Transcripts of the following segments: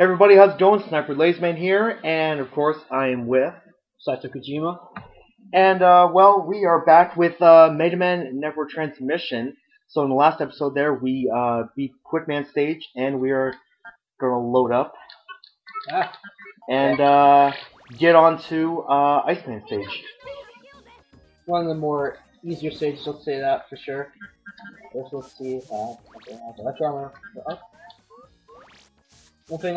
Hey everybody, how's it going? Snipertheladiesman here, and of course I am with Saito. And well, we are back with Megaman Network Transmission. So in the last episode there, we beat Quickman stage, and we are gonna load up and get on to Iceman stage. One of the more easier stages, let's say that for sure. Let's see. Let's armor. One thing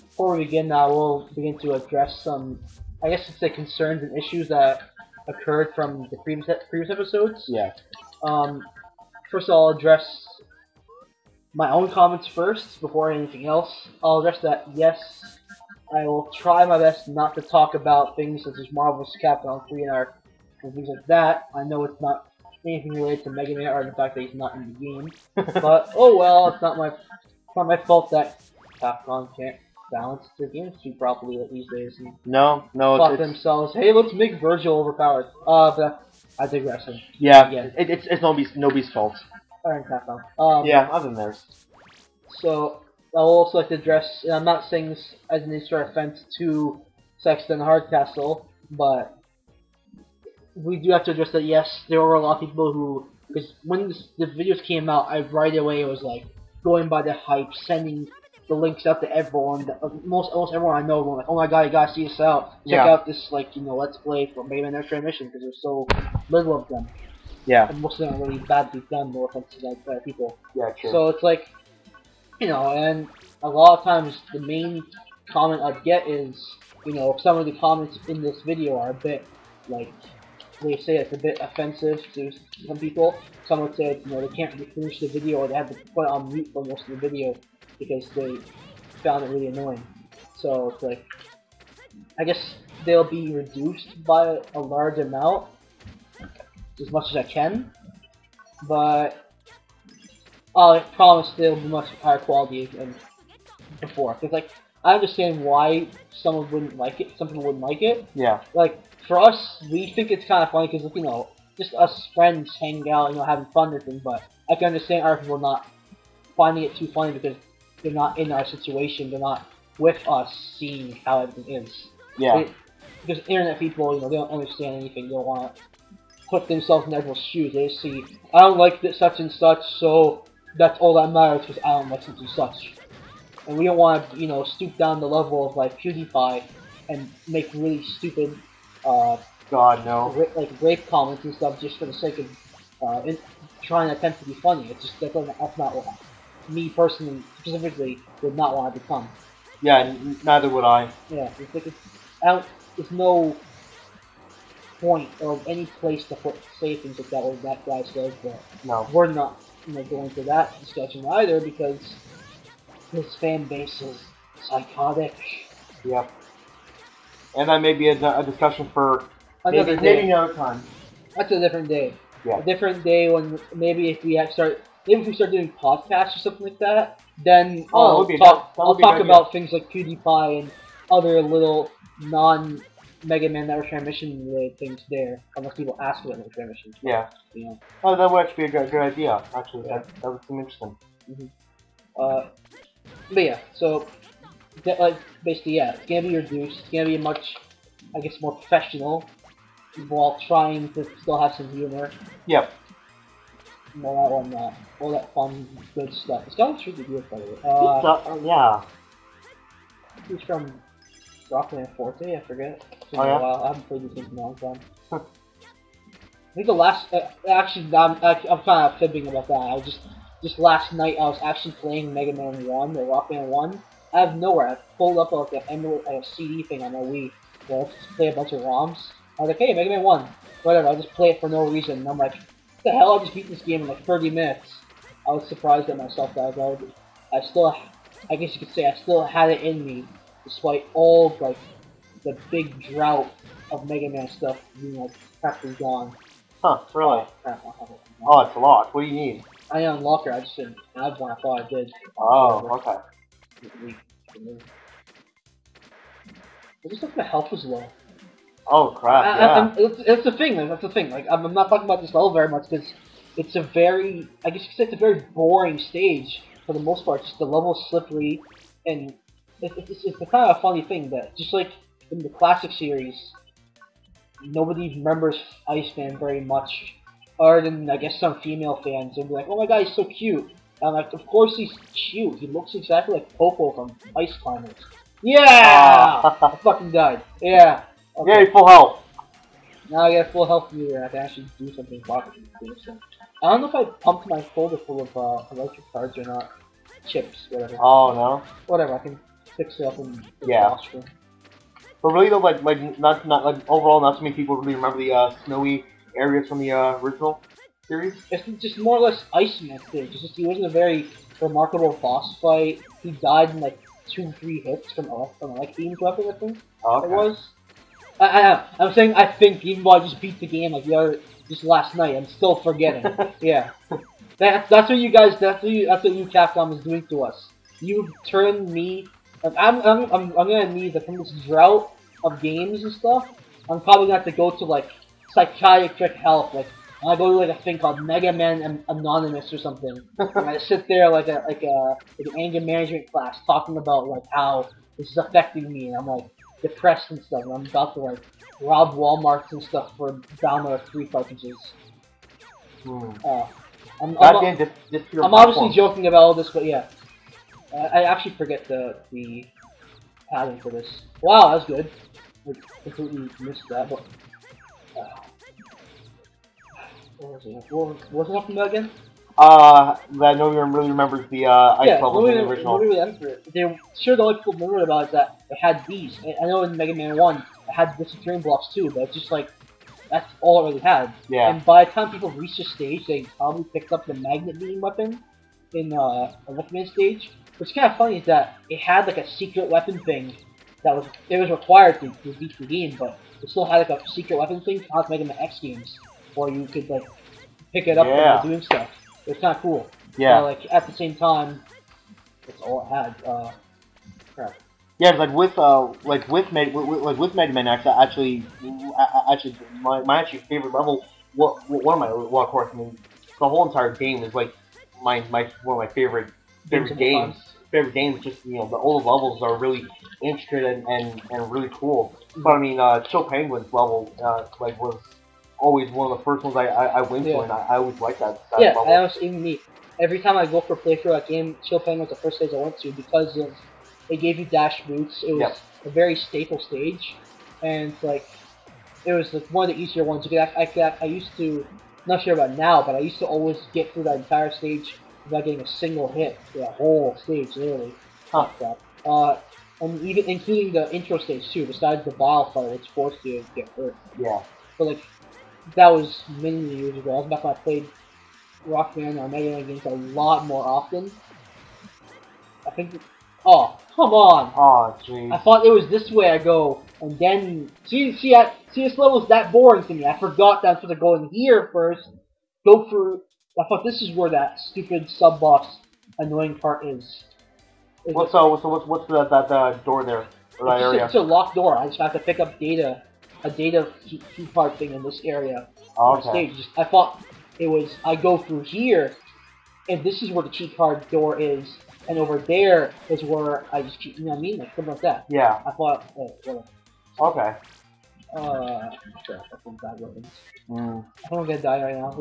before we begin now, we'll begin to address some, I guess it's the concerns and issues that occurred from the previous episodes. Yeah. First of all, I'll address my own comments first before anything else. I'll address that, yes, I will try my best not to talk about things such as Marvel's Capcom 3 and things like that. I know it's not anything related to Megaman or the fact that he's not in the game. But, oh well, it's not my fault that Capcom can't balance their games too properly these days. And No, thought themselves, hey, let's make Virgil overpowered. But I digress. Yeah, it's nobody's fault. Alright, Capcom. Yeah, other than theirs. So, I'll also like to address, and I'm not saying this as an extra offense to Sexton Hardcastle, but we do have to address that, yes, there were a lot of people who, because when the videos came out, I right away was like, going by the hype, sending the links out to everyone, almost everyone I know, going like, oh my god, you gotta see this out, check out this, like, let's play for Megaman Network Transmission, because there's so little of them. Yeah. And most of them are really badly done, no offense to like, people. Yeah, true. So it's like, and a lot of times the main comment I'd get is, some of the comments in this video are a bit, like, they say it's a bit offensive to some people. Some would say, they can't finish the video or they have to put it on mute for most of the video because they found it really annoying. So it's like, I guess they'll be reduced by a large amount, as much as I can, but I promise they'll be much higher quality than before. Because, like, I understand why someone wouldn't like it, some people wouldn't like it. Yeah. Like, for us, we think it's kind of funny because, just us friends hanging out, having fun with them, but I can understand other people not finding it too funny because they're not in our situation, they're not with us seeing how everything is. Yeah. Because internet people, they don't understand anything, they don't want to put themselves in everyone's shoes. They just see, I don't like this such and such, so that's all that matters because I don't like such and such. And we don't want to, stoop down the level of, like, PewDiePie and make really stupid, God, no. like, rape comments and stuff just for the sake of trying to attempt to be funny. It's just, that's not what me personally, specifically, would not want to become. Yeah, neither would I. Yeah, it's like, there's no point or any place to say things like that what that guy says, but no, we're not going to that discussion either because his fan base is psychotic. Yep. And that may be a discussion for maybe another time. That's a different day. Yeah. A different day when maybe if we start doing podcasts or something like that, then I'll talk about things like PewDiePie and other little non-Mega Man Network Transmission related things there, unless people ask about Network Transmission. Yeah. Oh, that would actually be a good idea. Actually, yeah. That would seem interesting. But yeah, so basically, yeah, it's gonna be reduced. It's gonna be much, I guess, more professional, while trying to still have some humor. Yep. All that fun, good stuff. It's got really good, by the way. Yeah. He's from Rockman Forte, I forget. It's been a while. I haven't played this game in a long time. I think the last, actually, I'm kind of fibbing about that. Just last night, I was actually playing Mega Man 1, or Rockman 1. Out of nowhere, I pulled up like a CD thing on my Wii, where I just play a bunch of ROMs. I was like, hey, Mega Man 1, whatever, I'll just play it for no reason. And I'm like, what the hell, I just beat this game in like 30 minutes. I was surprised at myself that I guess you could say I still had it in me, despite all, like, the big drought of Mega Man stuff being, like, practically gone. Huh, really? Oh, it's a lot. What do you need? I unlocked her, I just didn't have one, I thought I did. Oh, okay. I just thought my health was low. Oh crap, yeah. It's the thing, that's the thing. Like, I'm not talking about this level very much, because it's a very, I guess you could say it's a very boring stage, for the most part. Just the level's slippery, and it's a kind of funny thing that just like in the classic series, nobody remembers Iceman very much, other than I guess some female fans. They'll be like, "Oh my god, he's so cute." And I'm like, "Of course he's cute. He looks exactly like Popo from Ice Climbers." Yeah, I fucking died. Yeah. Okay. Yay, full health. Now I get full health meter and I can actually do something properly. So, I don't know if I pumped my folder full of electric cards or not. Chips, whatever. Oh no. Whatever, I can fix it up in the Yeah. screen. But really though, like not like overall, not so many people really remember the snowy areas from the original series. It's just more or less Iceman stage. It's just he wasn't a very remarkable boss fight. He died in like 2-3 hits from like beam's weapon, I think Okay. it was. I'm saying I think, even though I just beat the game like just last night, I'm still forgetting. Yeah, that's what you guys, that's what you Capcom is doing to us. You turned me. Like, I'm gonna need from this drought of games and stuff. I'm probably gonna have to go to like psychiatric help. Like I go to like a thing called Megaman Anonymous or something. And I sit there like an anger management class talking about like how this is affecting me, and I'm like depressed and stuff. And I'm about to like rob Walmarts and stuff for download 3 cartridges. I'm obviously joking about all this, but yeah. I actually forget the pattern for this. Wow, that was good. I completely missed that, but... what was it? What was it talking about again? That nobody really remembers the ice levels in the original. Sure, the only people remember about is that it had these. I know in Mega Man 1, it had disappearing blocks too, but it's just like, that's all it really had. Yeah. And by the time people reached this stage, they probably picked up the magnet beam weapon in a Megaman stage. What's kind of funny is that it had like a secret weapon thing that was required to beat the game, but it still had like a secret weapon thing, kind of like Mega Man X games, where you could like pick it up when you're doing stuff. It was kind of cool. Yeah. Like at the same time, that's all it had. Crap. Yeah, like with Mega Man X, actually, my actually favorite level. One of my, well, of course, I mean, the whole entire game is like one of my favorite games. Favorite games, just all the levels are really intricate and really cool. But I mean, Chill Penguin's level was always one of the first ones I went to, and I always liked that level. Yeah, that was even me. Every time I go for a playthrough that game, Chill Penguin was the first stage I went to because it gave you dash boots. It was a very staple stage, and like it was like one of the easier ones. I used to, not sure about now, but I used to always get through that entire stage without getting a single hit for that whole stage, literally. Huh. And even including the intro stage too, besides the bile fight, which forced you to get hurt. Yeah. But like, that was many years ago. That was back when I played Rockman or Mega Man games a lot more often. I think. Oh, come on! Oh, jeez. I thought it was this way I go, and then see this level's that boring to me. I forgot that I'm supposed to go in here first. Go through. I thought this is where that stupid sub boss annoying part is. What's that door there? Or that area? It's a locked door. I just have to pick up a data key card thing in this area. Okay. Stage. I thought it was I go through here, and this is where the key card door is, and over there is where I just keep, you know what I mean, like something like that. Yeah. I thought, whatever. Okay. Crap, I think bad weapons. I'm gonna die right now.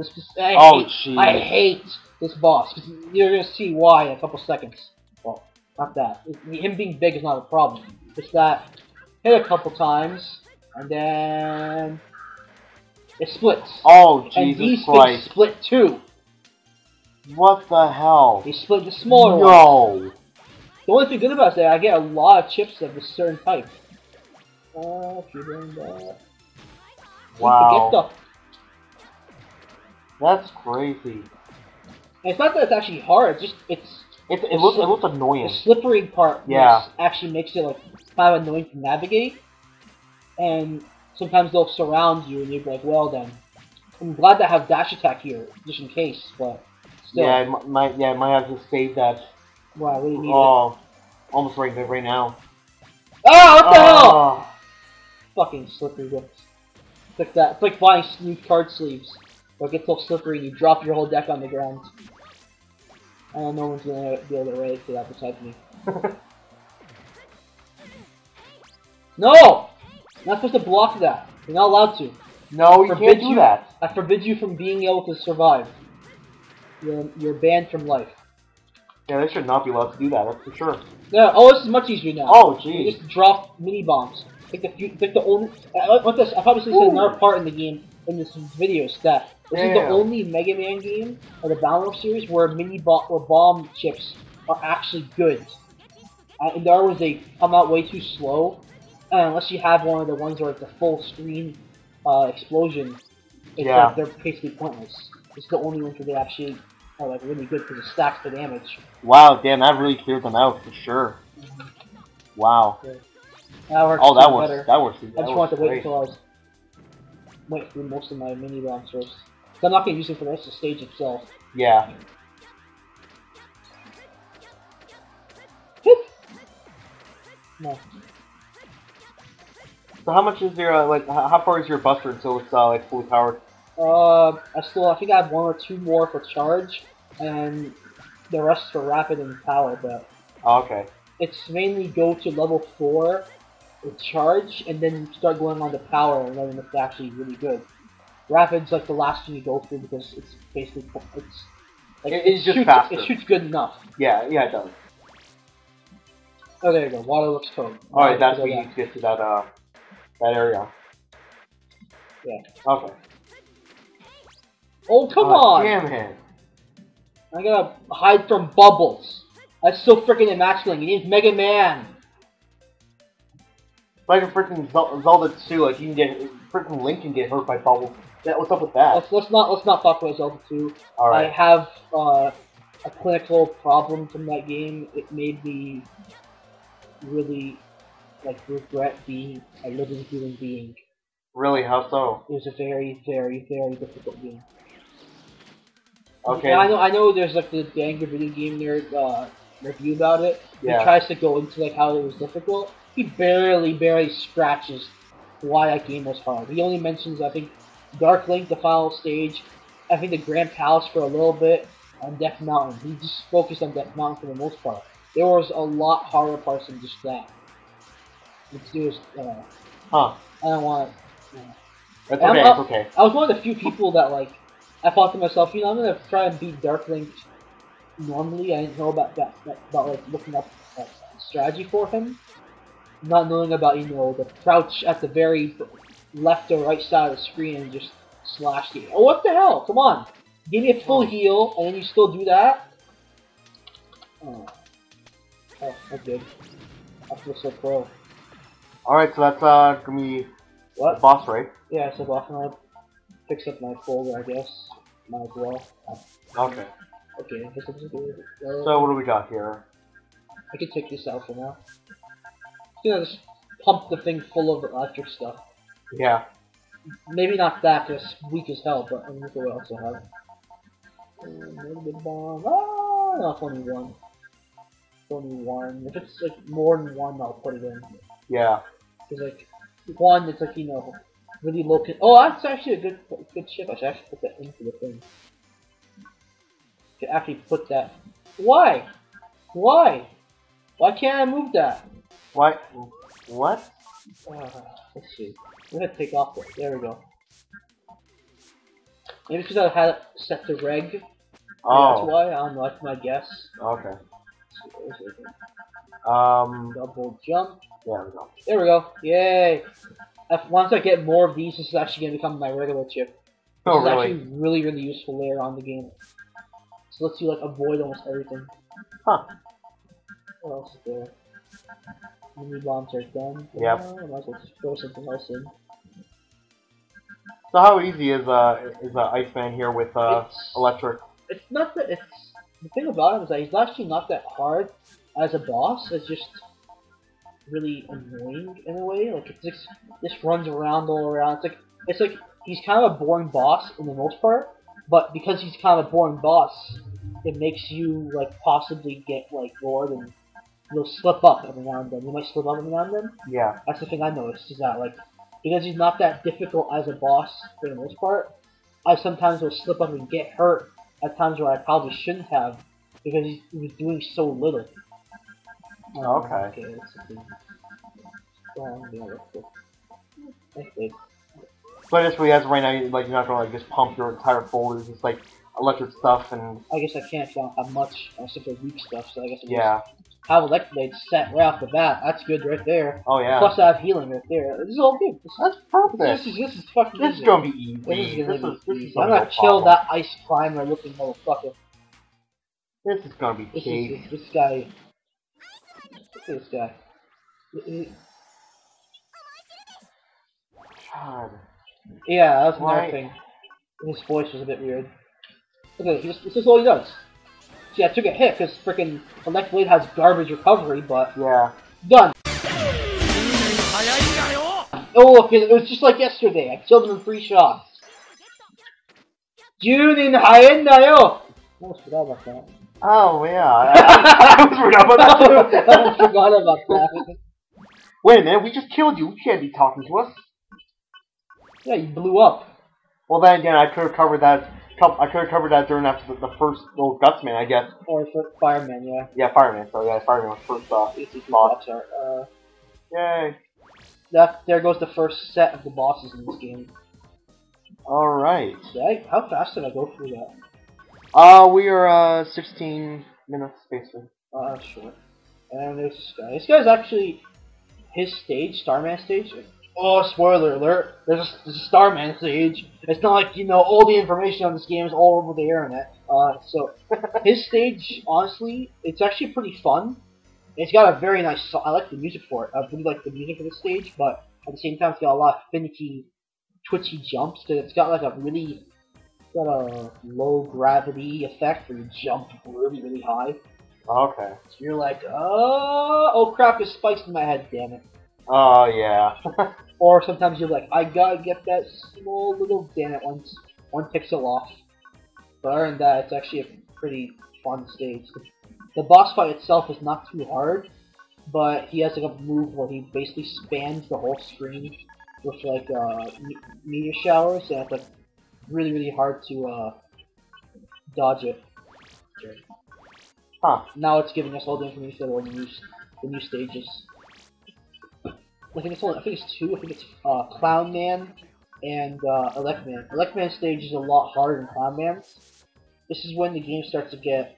I hate this boss. Cause you're gonna see why in a couple seconds. Well, not that. Him being big is not a problem. It's that hit a couple times, and then it splits. Oh, Jesus and these Christ. things split too. What the hell? They split the smaller one. No. The only thing good about it is that I get a lot of chips of a certain type. Wow. That's crazy. And it's not that it's actually hard. It looks annoying. The slippery part actually makes it like kind of annoying to navigate. And sometimes they'll surround you, and you'll be like, "Well then, I'm glad that I have dash attack here, just in case." But still. Yeah, I might have to save that. Wow, I really need it. Almost right now. Oh, what the hell! Fucking slippery whips. It's like that. It's like buying new card sleeves. Or it gets so slippery and you drop your whole deck on the ground. I know no one's gonna be able to relate to that besides me. No! You're not supposed to block that. You're not allowed to. No, you can't do that. I forbid you from being able to survive. You're banned from life. Yeah, they should not be allowed to do that, that's for sure. Yeah, oh, this is much easier now. Oh, You jeez. just drop mini bombs. Like the only. What this? I probably said another part in the game in this video is that this is the only Mega Man game or the Battle series where bomb chips are actually good. In the other words, they come out way too slow. Unless you have one of the ones where it's a full screen explosion, like they're basically pointless. It's the only ones where they actually are like really good because it stacks the damage. Wow, damn, that really cleared them out for sure. Wow. Yeah. That works better. I just wanted to wait until I was went through most of my mini bombs first. So I'm not gonna use it for the rest of the stage itself. Yeah. No. So how much is your like? How far is your buster until it's like fully powered? I think I have one or two more for charge, and the rest for rapid and power. But Okay. it's mainly go to level 4 with charge, and then start going on to power, and then it's actually really good. Rapid's like the last thing you go through because it's basically It's just faster. It shoots good enough. Yeah, it does. Oh, there you go. Waterworks code. Alright, that's what you need to get to that area. Yeah. Okay. Oh, come on! Damn it. I gotta hide from bubbles. That's so freaking emasculating. He needs Mega Man. Like a freaking Zelda 2, like you can get freaking Link can get hurt by bubbles. Yeah, what's up with that? Let's not talk about Zelda 2. Alright. I have a clinical problem from that game. It made me really regret being a living human being. Really? How so? It was a very, very, very difficult game. Okay. And I know there's like the Angry Video Game Nerd review about it. Yeah. He tries to go into like how it was difficult. He barely scratches why that game was hard. He only mentions, I think, Dark Link, the final stage, I think the Grand Palace for a little bit, and Death Mountain. He just focused on Death Mountain for the most part. There was a lot harder parts than just that. It was, Huh. I don't want to... That's okay, it's okay. I was one of the few people that, like, I thought to myself, you know, I'm going to try and beat Dark Link normally. I didn't know about like, looking up a strategy for him. Not knowing about, you know, the crouch at the very left or right side of the screen and just slash the... Oh, what the hell? Come on! Give me a full heal, and then you still do that? Oh, that's good. I feel so pro. Alright, so that's gonna be What? the boss, right? Yeah, so off and I fix up my folder, I guess. Might as well. Okay. Okay, I guess I'm just good. So what do we got here? I can take this out for now. I'm gonna just pump the thing full of electric stuff. Yeah. Maybe not that, because it's weak as hell, but look at what else I have. Bomb. Ah, no, it's only one. It's only one. If it's like more than one, I'll put it in. Yeah. Because like one, it's like, you know, really low. Oh, that's actually a good chip. I should actually put that into the thing. I should actually put that. Why? Why? Why can't I move that? What? What? Let's see. I'm gonna take off this. There we go. Maybe because I had it set to reg. Oh. That's why. I don't know. That's my guess. Okay. Double jump. There we go. There we go. Yay! Once I get more of these, this is actually gonna become my regular chip. This Oh, is really? actually really useful later on in the game. So lets you like avoid almost everything. Huh. What else is there? Mini bombs are done. Yep. I might as well just throw something else in. So how easy is Iceman here with electric? It's not that it's the thing about him is that he's actually not that hard as a boss. It's just really annoying in a way. Like it just runs around all around. It's like he's kind of a boring boss in the most part, but because he's kind of a boring boss, it makes you like possibly get like bored and you'll slip up every now and then. You might slip up every now and then. Yeah. That's the thing I noticed is that like because he's not that difficult as a boss for the most part, I sometimes will slip up and get hurt at times where I probably shouldn't have because he was doing so little. Okay. Okay, let's see. Yeah, that's good. But I guess as of right now, like you're not gonna like just pump your entire folders. It's like electric stuff and I guess I can't have much super weak stuff, so I guess I yeah. have Electroblade set right off the bat. That's good right there. Oh yeah. Plus I have healing right there. This is all good. That's perfect. This is fucking This easy. is gonna be easy. This is easy. gonna I'm be gonna no kill problem. that ice climber looking motherfucker. This is gonna be cake. This guy. Look at this guy. God. Yeah, that's another Why? thing. His voice was a bit weird. Okay, this is all he does. See, I took a hit because freaking Electroblade has garbage recovery, but Yeah. done. Oh look, it was just like yesterday. I killed him in 3 shots. Junin Hayendayo! I almost forgot about that. Oh yeah. I almost forgot about that too. I almost forgot about that. Wait a minute, we just killed you. You can't be talking to us. Yeah, you blew up. Well then again, I could have covered that. I could have covered that during the first little Gutsman, I guess. Or Fireman, yeah. Yeah, Fireman. So yeah, Fireman was first boss. Yay. There goes the first set of the bosses in this game. Alright. How fast did I go through that? We are 16 minutes basically. Sure. And there's this guy. This guy's actually his stage, Starman stage. Oh, spoiler alert! There's a Starman stage. It's not like all the information on this game is all over the internet. So his stage, honestly, it's actually pretty fun. It's got a very nice song. I like the music for it. I really like the music for the stage, but at the same time, it's got a lot of finicky, twitchy jumps. Cause it's got like a low gravity effect where you jump really, really high. Okay. So you're like, oh crap! There's spikes in my head. Damn it. Oh yeah. Or sometimes you're like, I gotta get that small little damn it one pixel off. But other than that, it's actually a pretty fun stage. The boss fight itself is not too hard, but he has like a move where he basically spans the whole screen with like meteor showers, and it's like really, really hard to dodge it. Huh. Now it's giving us all the information about the new stages. I think it's 2. I think it's Clown Man and Elecman. Elecman stage is a lot harder than Clown Man. This is when the game starts to get,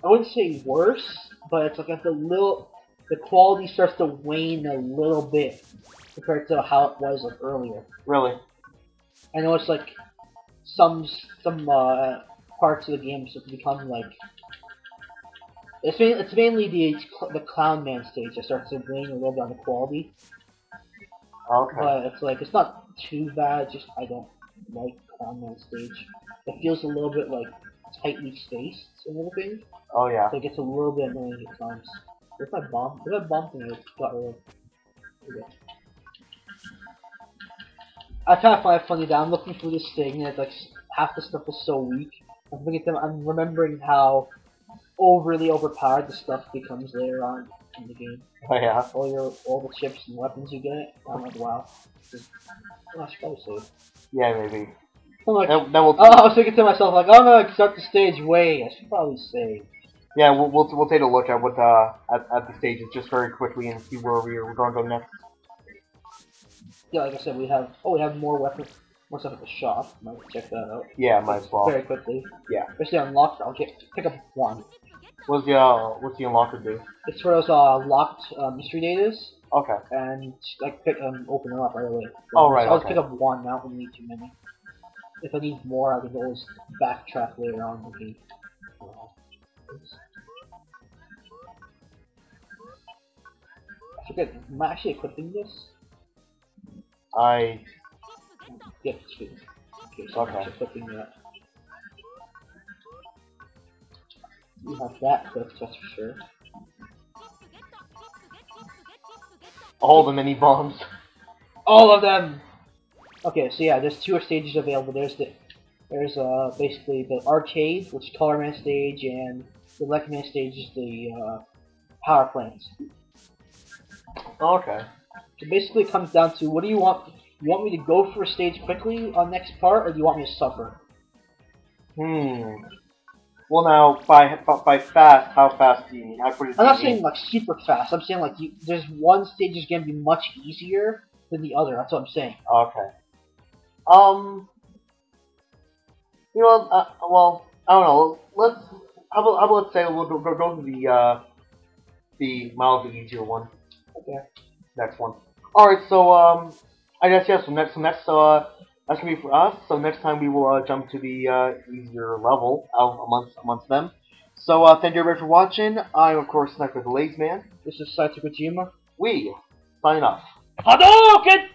I wouldn't say worse, but it's like the quality starts to wane a little bit compared to how it was like earlier. Really? I know it's like some parts of the game start to become like. It's mainly the Clown Man stage that starts to wane a little bit on the quality. Okay. But it's like, it's not too bad, just I don't like Clown Man stage. It feels a little bit like tightly spaced and everything. Oh yeah. So it gets a little bit annoying at times. Where's my bomb? Where's my bomb thing I got rid of? Okay. I kind of find it funny that I'm looking through this thing and it's like half the stuff is so weak. I'm remembering how overly overpowered the stuff becomes later on in the game. Oh yeah. All the chips and weapons you get. I'm like, wow. I should probably save. Yeah, maybe. I'm like, then we'll. I was thinking to myself, like, I'm gonna start the stage way. I should probably save. Yeah, we'll take a look at what at the stages just very quickly and see where we're going to go next. Yeah, like I said, we have more weapons. More stuff at the shop. Might check that out. Yeah, might as well. Very quickly. Yeah. Especially unlocked. I'll pick up 1. What's the unlocker do? It's for those locked mystery datas. Okay. And like open them up right away. Oh right. So I'll okay. just pick up 1. I don't need too many. If I need more, I can always backtrack later on in the game. I forget. Am I actually equipping this? Yep, it's good. Okay, so I'm actually equipping that. You have that equipped, that's for sure. All the mini bombs. All of them! Okay, so yeah, there's 2 stages available. There's basically the arcade, which is Color Man stage, and the Electric Man stage is the power plant. Okay. So basically it comes down to, what do you want? You want me to go for a stage quickly on next part, or do you want me to suffer? Well, now by fast, how fast do you mean? How quick do I'm you not mean? saying like super fast. I'm saying like there's one stage is gonna be much easier than the other. That's what I'm saying. Okay. Um. You know, well, I don't know. Let's. How about let's say we'll go to the mildly easier one. Okay. Next one. All right. So I guess yeah. So next that's gonna be for us. So next time we will jump to the easier level out amongst them. So thank you everybody for watching. I'm of course Snipertheladiesman. This is Saito. We sign off. Hadouken!